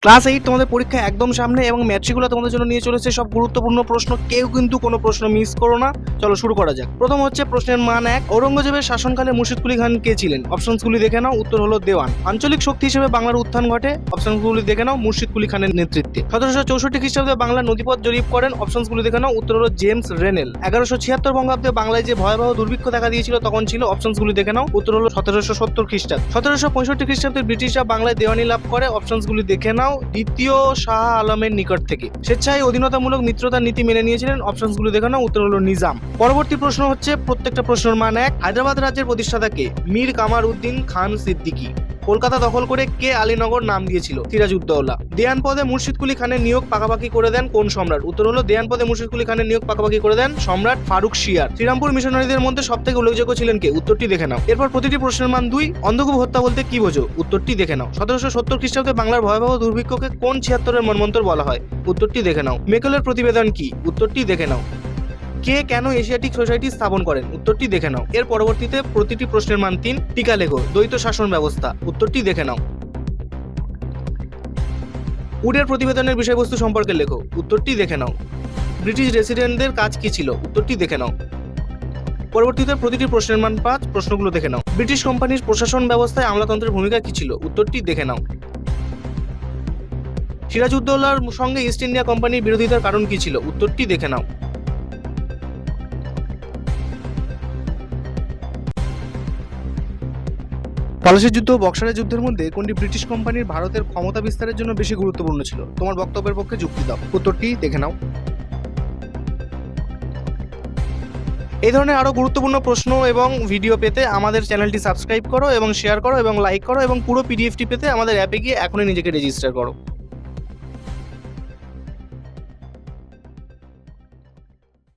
Class 8 তোমাদের পরীক্ষা একদম সামনে এবং ম্যাট্রিকুলা তোমাদের জন্য নিয়ে চলেছে সব গুরুত্বপূর্ণ প্রশ্ন। কেউ কিন্তু কোনো প্রশ্ন মিস করো না। চলো শুরু করা যাক। প্রথম হচ্ছে প্রশ্নের মান 1, ঔরঙ্গজেবের শাসনকালে মুর্শিদ কুলি খান কে ছিলেন? অপশনসগুলি দেখে নাও। উত্তর হলো দেওয়ান। আঞ্চলিক শক্তি হিসেবে বাংলার উত্থান ঘটে। অপশনসগুলি দেখে নাও। মুর্শিদ কুলি খানের নেতৃত্বে। 1764 খ্রিস্টাব্দে বাংলার নদীপথ জরিপ করেন। অপশনসগুলি দেখে নাও। উত্তর হলো জেমস রেনেল। 1176 বঙ্গাব্দে বাংলায় যে ভয়াবহ দুর্ভিক্ষ দেখা দিয়েছিল তখন ছিল। অপশনসগুলি দেখে নাও। উত্তর হলো 1770 খ্রিস্টাব্দ। 1765 খ্রিস্টাব্দে ব্রিটিশরা বাংলায় দেওয়ানি লাভ করে। অপশনসগুলি দেখে নাও। দ্বিতীয় শাহ আলমের নিকট থেকে। স্বেচ্ছায় অধীনতামূলক মিত্রতার নীতি মেনে নিয়েছিলেন। অপশনসগুলি দেখে নাও। উত্তর হলো নিজাম। পরবর্তী প্রশ্ন হচ্ছে প্রত্যেকটা প্রশ্নের মান 1। হায়দ্রাবাদ রাজ্যের প্রতিষ্ঠাতা কে? মীর কামার উদ্দিন খান সিদ্দিকী। কলকাতা দখল করে কে আলীনগর নাম দিয়েছিল? সিরাজউদ্দৌলা। দেয়ান পদে মুর্শিদ কুলি খানের নিয়োগ পাকাপাকি করে দেন কোন সম্রাট? উত্তর হলো দেয়ান পদে মুর্শিদ কুলি খানের নিয়োগ পাকাপাকি করে দেন সম্রাট ফারুক শিয়ার। শ্রীরামপুর মিশনারিদের মধ্যে সবথেকে উল্লেখযোগ্য ছিলেন কে? উত্তরটি দেখে নাও। এরপর প্রতিটি প্রশ্নের মান 2। অন্ধকূপ হত্যা বলতে কি বোঝো? উত্তরটি দেখে নাও। 1770 খ্রিস্টাব্দে বাংলার ভয়াবহ দুর্ভিক্ষকে কোন 76-এর মন্বন্তর বলা হয়? উত্তরটি দেখে নাও। মেকলের প্রতিবেদন কি? উত্তরটি দেখে নাও। কে কেন এশিয়াটিক সোসাইটি স্থাপন করেন? উত্তরটি দেখে নাও। এর পরবর্তীতে প্রতিটি প্রশ্নের মান 3। টিকা লেখো। দ্বৈত শাসন ব্যবস্থা। উত্তরটি দেখে নাও। উডের প্রতিবেদনের বিষয়বস্তু সম্পর্কে লেখো। উত্তরটি দেখে নাও। ব্রিটিশ রেসিডেন্টদের কাজ কি ছিল? উত্তরটি দেখে নাও। পরবর্তীতে প্রতিটি প্রশ্নের মান 5। প্রশ্নগুলো দেখে নাও। ব্রিটিশ কোম্পানির প্রশাসন ব্যবস্থায় আমলাতন্ত্রের ভূমিকা কি ছিল? উত্তরটি দেখে নাও। সিরাজউদ্দৌলার সঙ্গে ইস্ট ইন্ডিয়া কোম্পানির বিরোধিতার কারণ কি ছিল? উত্তরটি দেখে নাও। পলাশির যুদ্ধ ও বক্সারের যুদ্ধের মধ্যে কোনটি ব্রিটিশ কোম্পানির ভারতের ক্ষমতা বিস্তারের জন্য বেশি গুরুত্বপূর্ণ ছিল? তোমার বক্তব্যের পক্ষে যুক্তি দাও। উত্তরটি দেখে নাও। এই ধরনের আরো গুরুত্বপূর্ণ প্রশ্ন এবং ভিডিও পেতে আমাদের চ্যানেলটি সাবস্ক্রাইব করো এবং শেয়ার করো এবং লাইক করো এবং পুরো পিডিএফটি পেতে আমাদের অ্যাপে গিয়ে এখনই নিজেকে রেজিস্টার করো।